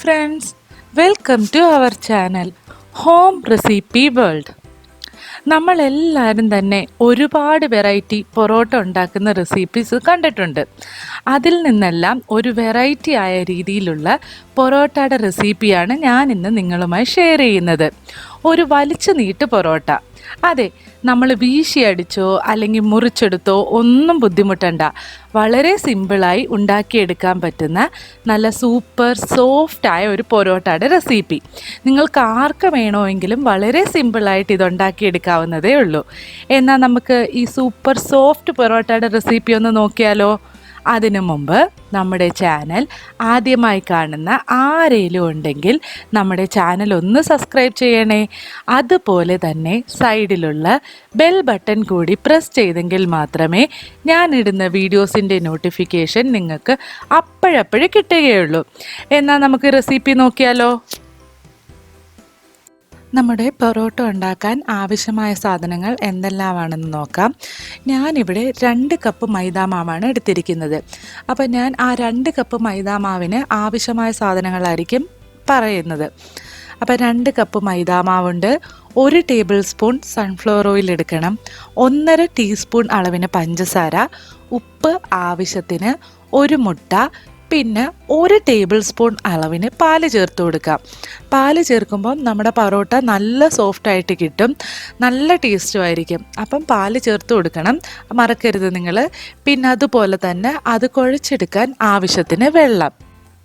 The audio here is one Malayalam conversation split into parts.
friends, welcome to our channel Home Recipe World. നമ്മളെല്ലാവരും തന്നെ ഒരുപാട് വെറൈറ്റി പൊറോട്ട ഉണ്ടാക്കുന്ന റെസിപ്പീസ് കണ്ടിട്ടുണ്ട്. അതിൽ നിന്നെല്ലാം ഒരു വെറൈറ്റി ആയ രീതിയിലുള്ള പൊറോട്ടയുടെ റെസിപ്പിയാണ് ഞാൻ ഇന്ന് നിങ്ങളുമായി ഷെയർ ചെയ്യുന്നത്. ഒരു വലിച്ചു നീട്ട് പൊറോട്ട. അതെ, നമ്മൾ വീശിയടിച്ചോ അല്ലെങ്കിൽ മുറിച്ചെടുത്തോ ഒന്നും ബുദ്ധിമുട്ടണ്ട. വളരെ സിമ്പിളായി ഉണ്ടാക്കിയെടുക്കാൻ പറ്റുന്ന നല്ല സൂപ്പർ സോഫ്റ്റായ ഒരു പൊറോട്ടയുടെ റെസിപ്പി. നിങ്ങൾക്ക് ആർക്ക് വേണമെങ്കിലും വളരെ സിമ്പിളായിട്ട് ഇതുണ്ടാക്കിയെടുക്കാവുന്നതേ ഉള്ളൂ. എന്നാൽ നമുക്ക് ഈ സൂപ്പർ സോഫ്റ്റ് പൊറോട്ടയുടെ റെസിപ്പി ഒന്ന് നോക്കിയാലോ? അതിനു മുമ്പ് നമ്മുടെ ചാനൽ ആദ്യമായി കാണുന്ന ആരെങ്കിലും ഉണ്ടെങ്കിൽ നമ്മുടെ ചാനൽ ഒന്ന് സബ്സ്ക്രൈബ് ചെയ്യണേ. അതുപോലെ തന്നെ സൈഡിലുള്ള ബെൽ ബട്ടൺ കൂടി പ്രസ് ചെയ്തെങ്കിൽ മാത്രമേ ഞാനിടുന്ന വീഡിയോസിൻ്റെ നോട്ടിഫിക്കേഷൻ നിങ്ങൾക്ക് അപ്പോഴപ്പോഴും കിട്ടുകയുള്ളൂ. എന്നാൽ നമുക്ക് റെസിപ്പി നോക്കിയാലോ? നമ്മുടെ പൊറോട്ട ഉണ്ടാക്കാൻ ആവശ്യമായ സാധനങ്ങൾ എന്തെല്ലാമാണെന്ന് നോക്കാം. ഞാനിവിടെ 2 കപ്പ് മൈദാമാവാണ് എടുത്തിരിക്കുന്നത്. അപ്പോൾ ഞാൻ ആ 2 കപ്പ് മൈദാമാവിന് ആവശ്യമായ സാധനങ്ങളായിരിക്കും പറയുന്നത്. അപ്പോൾ 2 കപ്പ് മൈദാമാവുണ്ട്. 1 ടേബിൾ സ്പൂൺ സൺഫ്ലവർ ഓയിൽ എടുക്കണം. 1.5 ടീസ്പൂൺ അളവിന് പഞ്ചസാര, ഉപ്പ് ആവശ്യത്തിന്, 1 മുട്ട, പിന്നെ 1 ടേബിൾ സ്പൂൺ അളവിന് പാല് ചേർത്ത് കൊടുക്കാം. പാല് ചേർക്കുമ്പം നമ്മുടെ പൊറോട്ട നല്ല സോഫ്റ്റായിട്ട് കിട്ടും, നല്ല ടേസ്റ്റും ആയിരിക്കും. അപ്പം പാല് ചേർത്ത് കൊടുക്കണം, മറക്കരുത് നിങ്ങൾ. പിന്നെ അതുപോലെ തന്നെ അത് കുഴച്ചെടുക്കാൻ ആവശ്യത്തിന് വെള്ളം.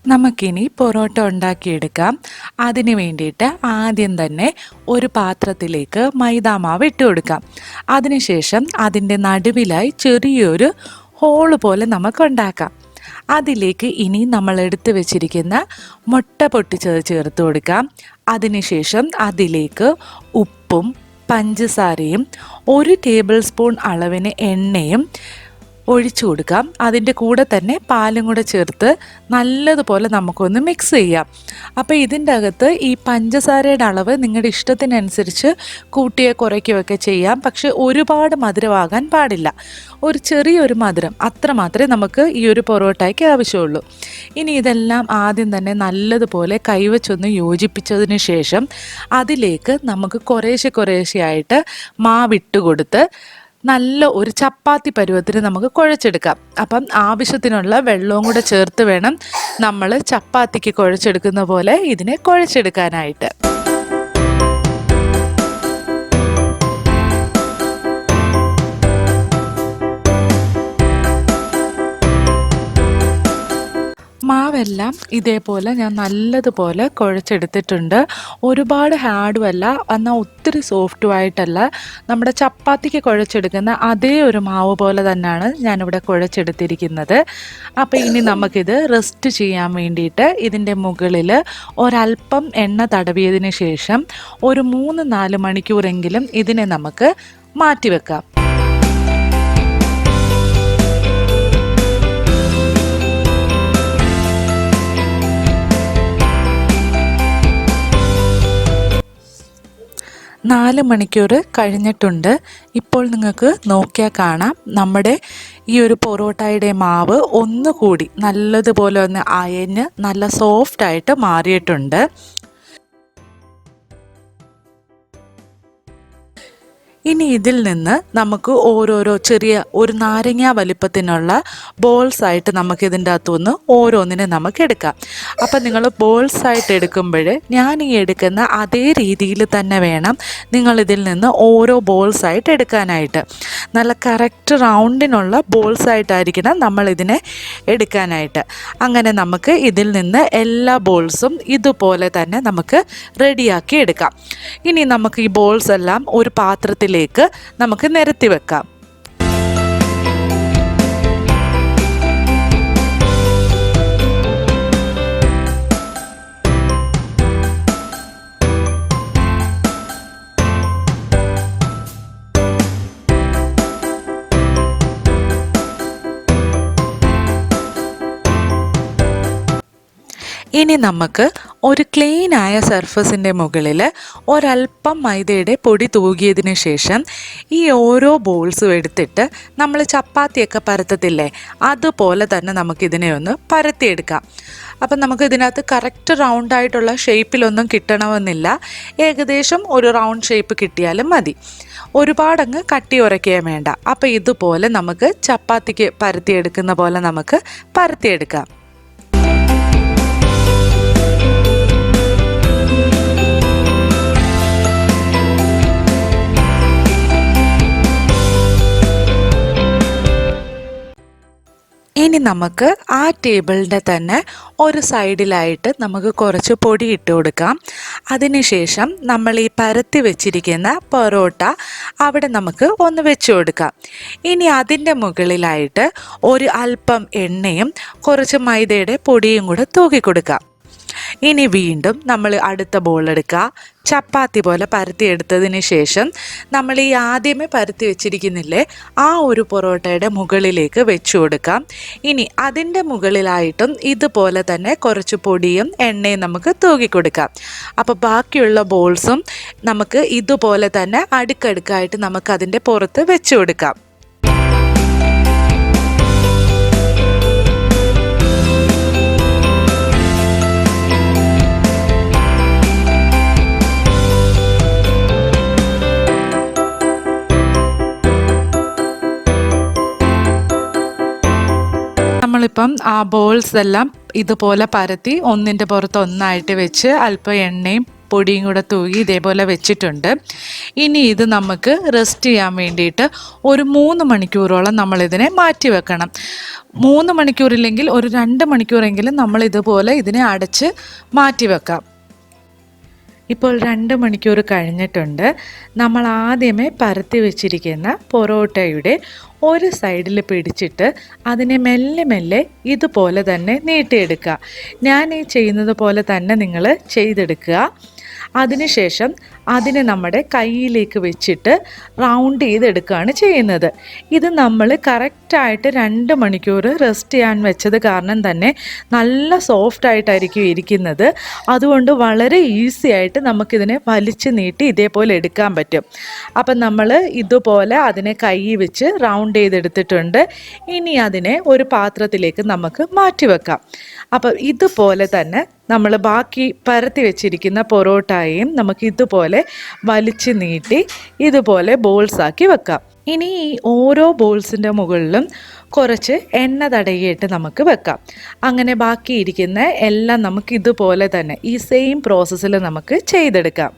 നമുക്കിനി പൊറോട്ട ഉണ്ടാക്കിയെടുക്കാം. അതിന് വേണ്ടിയിട്ട് ആദ്യം തന്നെ ഒരു പാത്രത്തിലേക്ക് മൈദാമാവ് ഇട്ട് കൊടുക്കാം. അതിനുശേഷം അതിൻ്റെ നടുവിലായി ചെറിയൊരു ഹോള് പോലെ നമുക്കുണ്ടാക്കാം. അതിലേക്ക് ഇനി നമ്മൾ എടുത്തു വെച്ചിരിക്കുന്ന മുട്ട പൊട്ടിച്ചത് ചേർത്ത് കൊടുക്കാം. അതിനുശേഷം അതിലേക്ക് ഉപ്പും പഞ്ചസാരയും 1 ടേബിൾ സ്പൂൺ അളവിന് എണ്ണയും ഒഴിച്ചു കൊടുക്കാം. അതിൻ്റെ കൂടെ തന്നെ പാലും കൂടെ ചേർത്ത് നല്ലതുപോലെ നമുക്കൊന്ന് മിക്സ് ചെയ്യാം. അപ്പോൾ ഇതിൻ്റെ അകത്ത് ഈ പഞ്ചസാരയുടെ അളവ് നിങ്ങളുടെ ഇഷ്ടത്തിനനുസരിച്ച് കൂട്ടിയോ കുറയ്ക്കുകയൊക്കെ ചെയ്യാം. പക്ഷെ ഒരുപാട് മധുരമാകാൻ പാടില്ല. ഒരു ചെറിയൊരു മധുരം അത്ര മാത്രമേ നമുക്ക് ഈ ഒരു പൊറോട്ടയ്ക്ക് ആവശ്യമുള്ളൂ. ഇനി ഇതെല്ലാം ആദ്യം തന്നെ നല്ലതുപോലെ കൈവച്ചൊന്ന് യോജിപ്പിച്ചതിന് ശേഷം അതിലേക്ക് നമുക്ക് കുറേശ്ശെയായിട്ട് മാവിട്ട് കൊടുത്ത് നല്ല ഒരു ചപ്പാത്തി പരുവത്തിന് നമുക്ക് കുഴച്ചെടുക്കാം. അപ്പം ആവശ്യത്തിനുള്ള വെള്ളവും കൂടെ ചേർത്ത് വേണം നമ്മൾ ചപ്പാത്തിക്ക് കുഴച്ചെടുക്കുന്ന പോലെ ഇതിനെ കുഴച്ചെടുക്കാനായിട്ട്. മാവെല്ലാം ഇതേപോലെ ഞാൻ നല്ലതുപോലെ കുഴച്ചെടുത്തിട്ടുണ്ട്. ഒരുപാട് ഹാർഡുമല്ല, എന്നാൽ ഒത്തിരി സോഫ്റ്റുമായിട്ടല്ല. നമ്മുടെ ചപ്പാത്തിക്ക് കുഴച്ചെടുക്കുന്ന അതേ ഒരു മാവ് പോലെ തന്നെയാണ് ഞാനിവിടെ കുഴച്ചെടുത്തിരിക്കുന്നത്. അപ്പോൾ ഇനി നമുക്കിത് റെസ്റ്റ് ചെയ്യാൻ വേണ്ടിയിട്ട് ഇതിൻ്റെ മുകളിൽ ഒരല്പം എണ്ണ തടവിയതിന് ശേഷം ഒരു 3-4 മണിക്കൂറെങ്കിലും ഇതിനെ നമുക്ക് മാറ്റിവെക്കാം. നാല് മണിക്കൂർ കഴിഞ്ഞിട്ടുണ്ട്. ഇപ്പോൾ നിങ്ങൾക്ക് നോക്കിയാൽ കാണാം നമ്മുടെ ഈ ഒരു പൊറോട്ടയുടെ മാവ് ഒന്നുകൂടി നല്ലതുപോലെ ഒന്ന് അയഞ്ഞ് നല്ല സോഫ്റ്റായിട്ട് മാറിയിട്ടുണ്ട്. ഇനി ഇതിൽ നിന്ന് നമുക്ക് ഓരോരോ ചെറിയ ഒരു നാരങ്ങ വലിപ്പത്തിനുള്ള ബോൾസായിട്ട് നമുക്കിതിൻ്റെ അകത്തുനിന്ന് ഓരോന്നിനെ നമുക്ക് എടുക്കാം. അപ്പം നിങ്ങൾ ബോൾസായിട്ട് എടുക്കുമ്പോൾ ഞാൻ ഈ എടുക്കുന്ന അതേ രീതിയിൽ തന്നെ വേണം നിങ്ങളിതിൽ നിന്ന് ഓരോ ബോൾസായിട്ട് എടുക്കാനായിട്ട്. നല്ല കറക്റ്റ് റൗണ്ടിനുള്ള ബോൾസായിട്ടായിരിക്കണം നമ്മളിതിനെ എടുക്കാനായിട്ട്. അങ്ങനെ നമുക്ക് ഇതിൽ നിന്ന് എല്ലാ ബോൾസും ഇതുപോലെ തന്നെ നമുക്ക് റെഡിയാക്കി എടുക്കാം. ഇനി നമുക്ക് ഈ ബോൾസ് എല്ലാം ഒരു പാത്രത്തിലേക്ക് നമുക്ക് നിരത്തി വെക്കാം. ഇനി നമുക്ക് ഒരു ക്ലീനായ സർഫസിൻ്റെ മുകളിൽ ഒരല്പം മൈദയുടെ പൊടി തൂകിയതിന് ശേഷം ഈ ഓരോ ബോൾസും എടുത്തിട്ട് നമ്മൾ ചപ്പാത്തിയൊക്കെ പരത്തത്തില്ലേ, അതുപോലെ തന്നെ നമുക്കിതിനെ ഒന്ന് പരത്തിയെടുക്കാം. അപ്പം നമുക്ക് ഇതിനകത്ത് കറക്റ്റ് റൗണ്ടായിട്ടുള്ള ഷേപ്പിലൊന്നും കിട്ടണമെന്നില്ല. ഏകദേശം ഒരു റൗണ്ട് ഷേപ്പ് കിട്ടിയാലും മതി. ഒരുപാടങ്ങ് കട്ടി ഉരയ്ക്കുകയും വേണ്ട. അപ്പോൾ ഇതുപോലെ നമുക്ക് ചപ്പാത്തിക്ക് പരത്തിയെടുക്കുന്ന പോലെ നമുക്ക് പരത്തിയെടുക്കാം. ഇനി നമുക്ക് ആ ടേബിളിൻ്റെ തന്നെ ഒരു സൈഡിലായിട്ട് നമുക്ക് കുറച്ച് പൊടി ഇട്ട് കൊടുക്കാം. അതിനുശേഷം നമ്മൾ ഈ പരത്തി വെച്ചിരിക്കുന്ന പൊറോട്ട അവിടെ നമുക്ക് ഒന്ന് വെച്ച് കൊടുക്കാം. ഇനി അതിൻ്റെ മുകളിലായിട്ട് ഒരു അല്പം എണ്ണയും കുറച്ച് മൈദയുടെ പൊടിയും കൂടെ തൂക്കി കൊടുക്കാം. ഇനി വീണ്ടും നമ്മൾ അടുത്ത ബോൾ എടുക്കുക. ചപ്പാത്തി പോലെ പരത്തിയെടുത്തതിന് ശേഷം നമ്മൾ ഈ ആദ്യമേ പരത്തി വെച്ചിരിക്കുന്നില്ലേ, ആ ഒരു പൊറോട്ടയുടെ മുകളിലേക്ക് വെച്ചു കൊടുക്കാം. ഇനി അതിൻ്റെ മുകളിലായിട്ടും ഇതുപോലെ തന്നെ കുറച്ച് പൊടിയും എണ്ണയും നമുക്ക് തൂക്കി കൊടുക്കാം. അപ്പോൾ ബാക്കിയുള്ള ബോൾസും നമുക്ക് ഇതുപോലെ തന്നെ അടുക്കടുക്കായിട്ട് നമുക്ക് അതിൻ്റെ പുറത്ത് വെച്ചു കൊടുക്കാം. നമ്മളിപ്പം ആ ബോൾസ് എല്ലാം ഇതുപോലെ പരത്തി ഒന്നിൻ്റെ പുറത്ത് ഒന്നായിട്ട് വെച്ച് അല്പം എണ്ണയും പൊടിയും കൂടെ തൂകി ഇതേപോലെ വെച്ചിട്ടുണ്ട്. ഇനി ഇത് നമുക്ക് റെസ്റ്റ് ചെയ്യാൻ വേണ്ടിയിട്ട് ഒരു 3 മണിക്കൂറോളം നമ്മളിതിനെ മാറ്റി വെക്കണം. 3 മണിക്കൂറില്ലെങ്കിൽ ഒരു 2 മണിക്കൂറെങ്കിലും നമ്മൾ ഇതുപോലെ ഇതിനെ അടച്ച് മാറ്റി വെക്കാം. ഇപ്പോൾ 2 മണിക്കൂർ കഴിഞ്ഞിട്ടുണ്ട്. നമ്മൾ ആദ്യമേ പരത്തി വെച്ചിരിക്കുന്ന പൊറോട്ടയുടെ ഒരു സൈഡിൽ പിടിച്ചിട്ട് അതിനെ മെല്ലെ മെല്ലെ ഇതുപോലെ തന്നെ നീട്ടിയെടുക്കുക. ഞാൻ ഈ ചെയ്യുന്നത് പോലെ തന്നെ നിങ്ങൾ ചെയ്തെടുക്കുക. അതിനുശേഷം അതിനെ നമ്മുടെ കയ്യിലേക്ക് വെച്ചിട്ട് റൗണ്ട് ചെയ്തെടുക്കുകയാണ് ചെയ്യുന്നത്. ഇത് നമ്മൾ കറക്റ്റായിട്ട് 2 മണിക്കൂർ റെസ്റ്റ് ചെയ്യാൻ വെച്ചത് കാരണം തന്നെ നല്ല സോഫ്റ്റായിട്ടായിരിക്കും ഇരിക്കുന്നത്. അതുകൊണ്ട് വളരെ ഈസി ആയിട്ട് നമുക്കിതിനെ വലിച്ച് നീട്ടി ഇതേപോലെ എടുക്കാൻ പറ്റും. അപ്പം നമ്മൾ ഇതുപോലെ അതിനെ കയ്യിൽ വെച്ച് റൗണ്ട് ചെയ്തെടുത്തിട്ടുണ്ട്. ഇനി അതിനെ ഒരു പാത്രത്തിലേക്ക് നമുക്ക് മാറ്റി വെക്കാം. അപ്പം ഇതുപോലെ തന്നെ നമ്മൾ ബാക്കി പരത്തി വെച്ചിരിക്കുന്ന പൊറോട്ടയും നമുക്ക് ഇതുപോലെ വലിച്ച് നീട്ടി ഇതുപോലെ ബോൾസാക്കി വെക്കാം. ഇനി ഈ ഓരോ ബോൾസിൻ്റെ മുകളിലും കുറച്ച് എണ്ണ തടയിട്ട് നമുക്ക് വെക്കാം. അങ്ങനെ ബാക്കിയിരിക്കുന്ന എല്ലാം നമുക്ക് ഇതുപോലെ തന്നെ ഈ സെയിം പ്രോസസ്സിൽ നമുക്ക് ചെയ്തെടുക്കാം.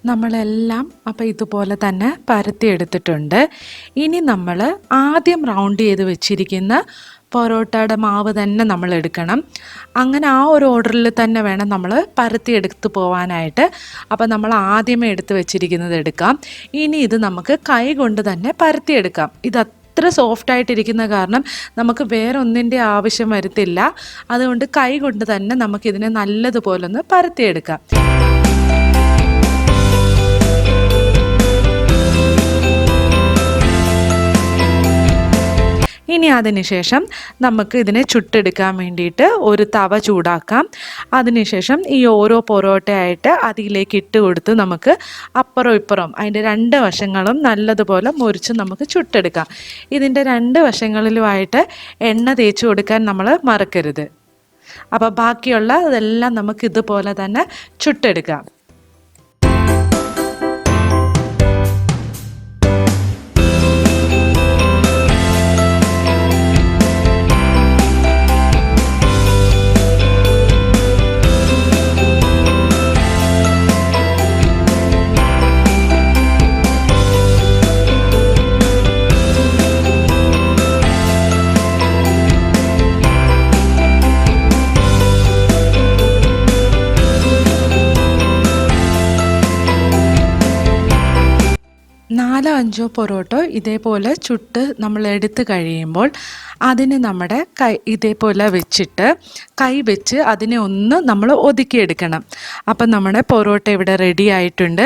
നമ്മളെല്ലാം അപ്പോൾ ഇതുപോലെ തന്നെ പരത്തിയെടുത്തിട്ടുണ്ട്. ഇനി നമ്മൾ ആദ്യം റൗണ്ട് ചെയ്ത് വെച്ചിരിക്കുന്ന പൊറോട്ടയുടെ മാവ് തന്നെ നമ്മൾ എടുക്കണം. അങ്ങനെ ആ ഒരു ഓർഡറിൽ തന്നെ വേണം നമ്മൾ പരത്തിയെടുത്ത് പോകാനായിട്ട്. അപ്പോൾ നമ്മൾ ആദ്യമേ എടുത്ത് വെച്ചിരിക്കുന്നത് എടുക്കാം. ഇനി ഇത് നമുക്ക് കൈ കൊണ്ട് തന്നെ പരത്തിയെടുക്കാം. ഇത് അത്ര സോഫ്റ്റായിട്ടിരിക്കുന്ന കാരണം നമുക്ക് വേറെ ഒന്നിൻ്റെ ആവശ്യം വരത്തില്ല. അതുകൊണ്ട് കൈ കൊണ്ട് തന്നെ നമുക്കിതിനെ നല്ലതുപോലെ ഒന്ന് പരത്തിയെടുക്കാം. ഇനി അതിനുശേഷം നമുക്ക് ഇതിനെ ചുട്ടെടുക്കാൻ വേണ്ടിയിട്ട് ഒരു തവ ചൂടാക്കാം. അതിനുശേഷം ഈ ഓരോ പൊറോട്ടയായിട്ട് അതിലേക്ക് ഇട്ട് കൊടുത്ത് നമുക്ക് അപ്പുറം ഇപ്പുറം അതിൻ്റെ 2 വശങ്ങളും നല്ലതുപോലെ മുറിച്ച് നമുക്ക് ചുട്ടെടുക്കാം. ഇതിൻ്റെ 2 വശങ്ങളിലുമായിട്ട് എണ്ണ തേച്ച് കൊടുക്കാൻ നമ്മൾ മറക്കരുത്. അപ്പോൾ ബാക്കിയുള്ള ഇതെല്ലാം നമുക്ക് ഇതുപോലെ തന്നെ ചുട്ടെടുക്കാം. 4-5 പൊറോട്ട ഇതേപോലെ ചുട്ട് നമ്മൾ എടുത്ത് കഴിയുമ്പോൾ അതിന് നമ്മുടെ കൈ ഇതേപോലെ വെച്ചിട്ട് കൈ വെച്ച് അതിനെ ഒന്ന് നമ്മൾ ഒതുക്കിയെടുക്കണം. അപ്പം നമ്മുടെ പൊറോട്ട ഇവിടെ റെഡി ആയിട്ടുണ്ട്.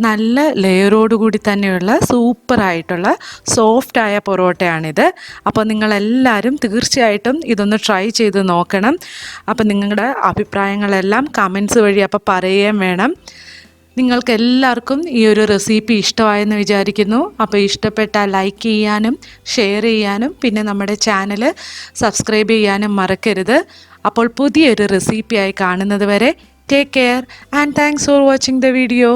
നല്ല ലെയറോട് കൂടി തന്നെയുള്ള സൂപ്പറായിട്ടുള്ള സോഫ്റ്റായ പൊറോട്ടയാണിത്. അപ്പോൾ നിങ്ങളെല്ലാവരും തീർച്ചയായിട്ടും ഇതൊന്ന് ട്രൈ ചെയ്ത് നോക്കണം. അപ്പോൾ നിങ്ങളുടെ അഭിപ്രായങ്ങളെല്ലാം കമൻസ് വഴി അപ്പോൾ പറയുകയും വേണം. നിങ്ങൾക്ക് എല്ലാവർക്കും ഈ ഒരു റെസിപ്പി ഇഷ്ടമായെന്ന് വിചാരിക്കുന്നു. അപ്പോൾ ഇഷ്ടപ്പെട്ടാൽ ലൈക്ക് ചെയ്യാനും ഷെയർ ചെയ്യാനും പിന്നെ നമ്മുടെ ചാനൽ സബ്സ്ക്രൈബ് ചെയ്യാനും മറക്കരുത്. അപ്പോൾ പുതിയൊരു റെസിപ്പിയായി കാണുന്നത് വരെ take care and thanks for watching the video.